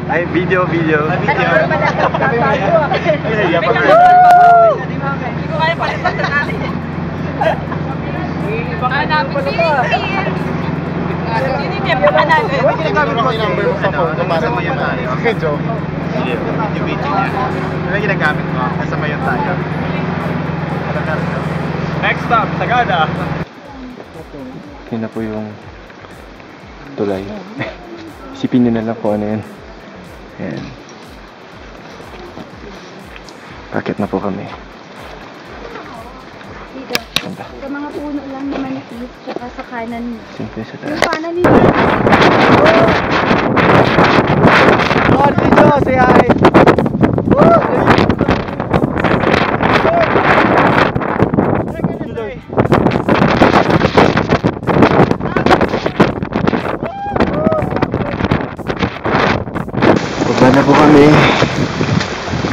Ay, video. Hindi ko kaya palitan sa natin. Hanapin si hindi niya pa natin. Ginagamit mo yung number mo sa phone ko para Kasama yun tayo. Okay, Joe. Yung video niya. Ano ginagamit mo? Kasama yun tayo. Next stop, Sagada. Yun na po yung tulay. Isipin nyo na lang kung ano yun. Ayan. Bakit na po kami? Dito. Sa mga puno lang na manipis, tsaka sa kanan. Siyempre sa Yung taas. kanan nito. Lord, video, say hi. Baba na po kami.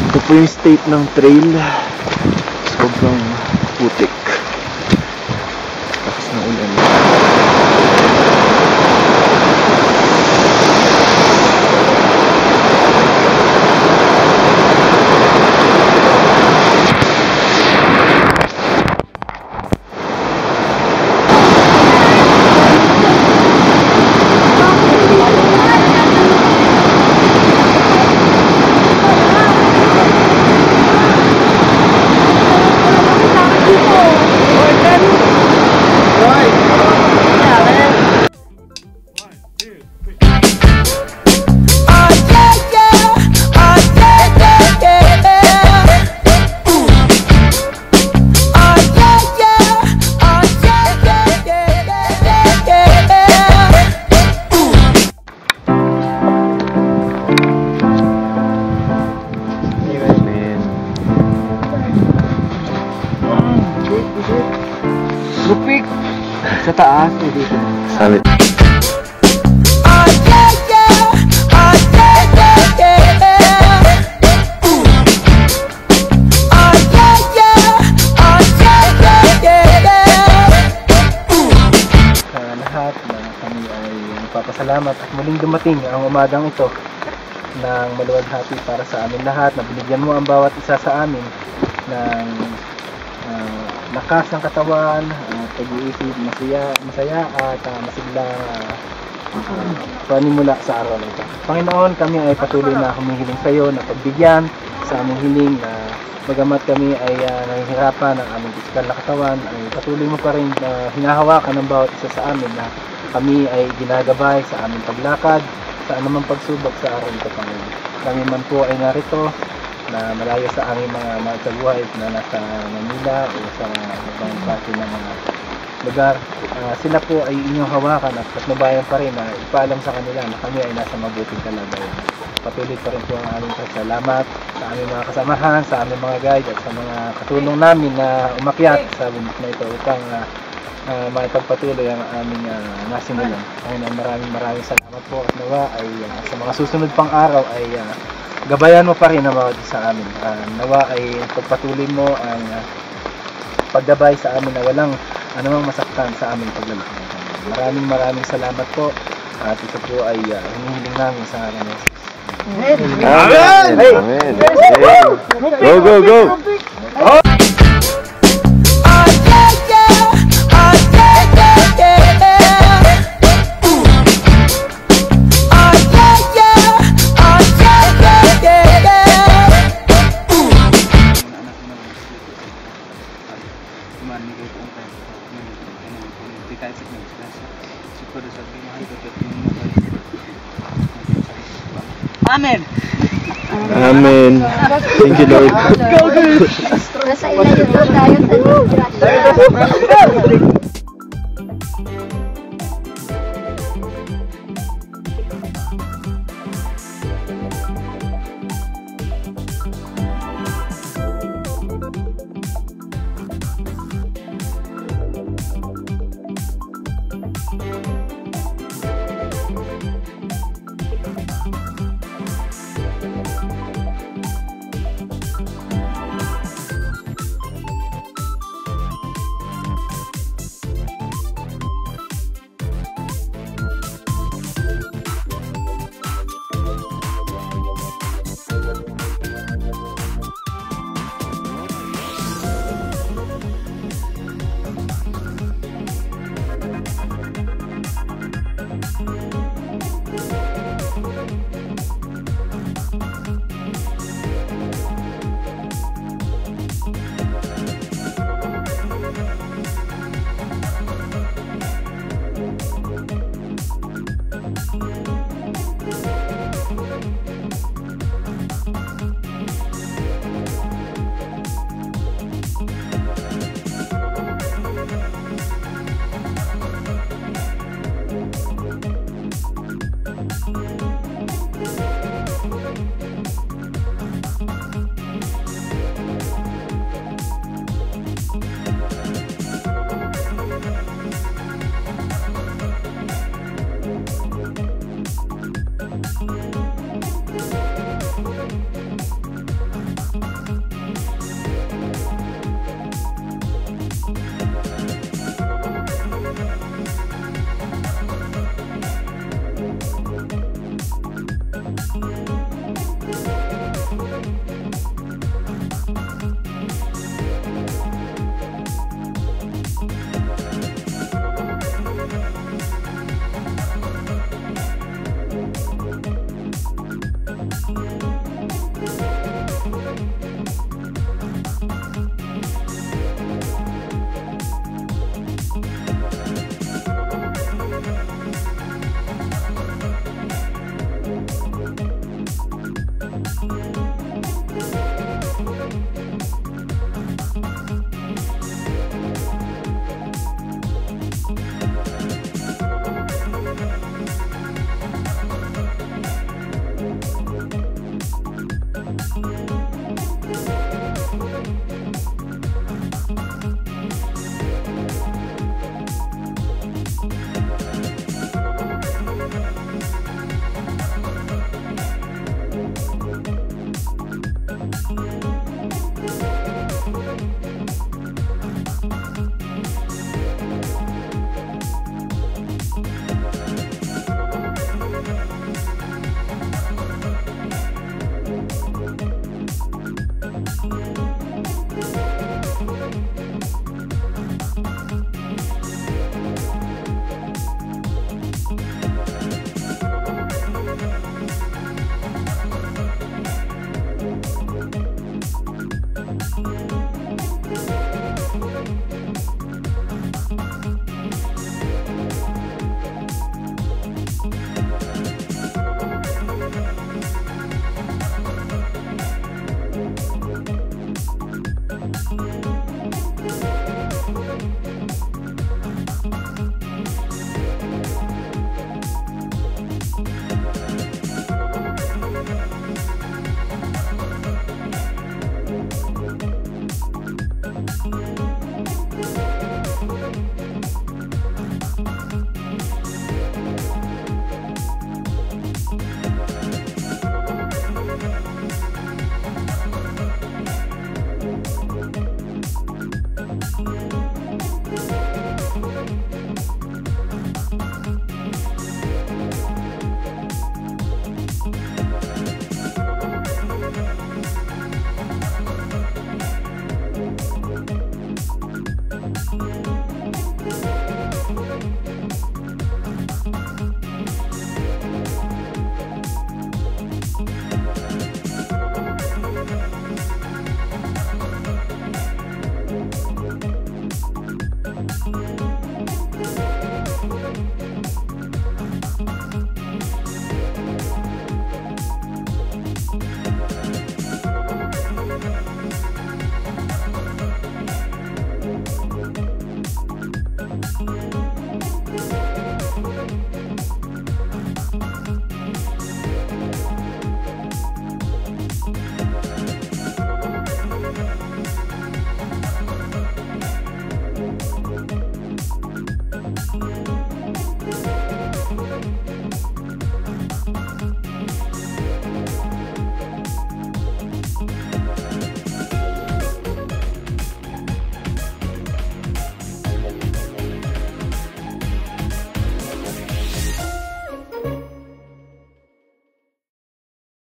Ito po yung state ng trail. Sobrang putik. Lakas ng ulan. Lupik. Sa taas, dito. Sabi. Sa lahat na kami ay nagpapasalamat at muling dumating ang umagang ito ng maluwalhati para sa amin lahat, na binigyan mo ang bawat isa sa amin ng lakas ng katawan, pag-iisip, masaya at masiglang panimula sa araw na ito. Panginoon, kami ay patuloy na humihiling sa iyo na pagbigyan sa aming hiling na bagamat kami ay nahihirapan ng aming pisikal na katawan, ay patuloy mo pa rin hinahawakan ng bawat isa sa amin na kami ay ginagabay sa aming paglakad, sa anumang pagsubok sa araw nito, Panginoon. Kami man po ay narito na malayo sa aming mga magkabuhay na nasa Manila o sa ibang parte ng mga lugar. Sila po ay inyong hawakan at patnubayan pa rin na ipaalam sa kanila na kami ay nasa mabuting kalagayan. Patuloy pa rin po ang aming pasalamat sa aming mga kasamahan, sa aming mga guide at sa mga katulong namin na umakyat sa bundok na ito upang maipagpatuloy ang aming nasimulan. Maraming salamat po at nawa ay sa mga susunod pang araw ay gabayan mo pa rin ang bawat isa sa amin. Nawa ay pagpatuloy mo ang pagdabay sa amin na walang anumang masaktan sa aming paglalakbay. Maraming salamat po at ito po ay hinihiling namin sa ngalan ng Jesus. Amen! Amen! Go! Amen! Amen! Thank you, Lord. Nasa ilalim po tayo sa disgrasya.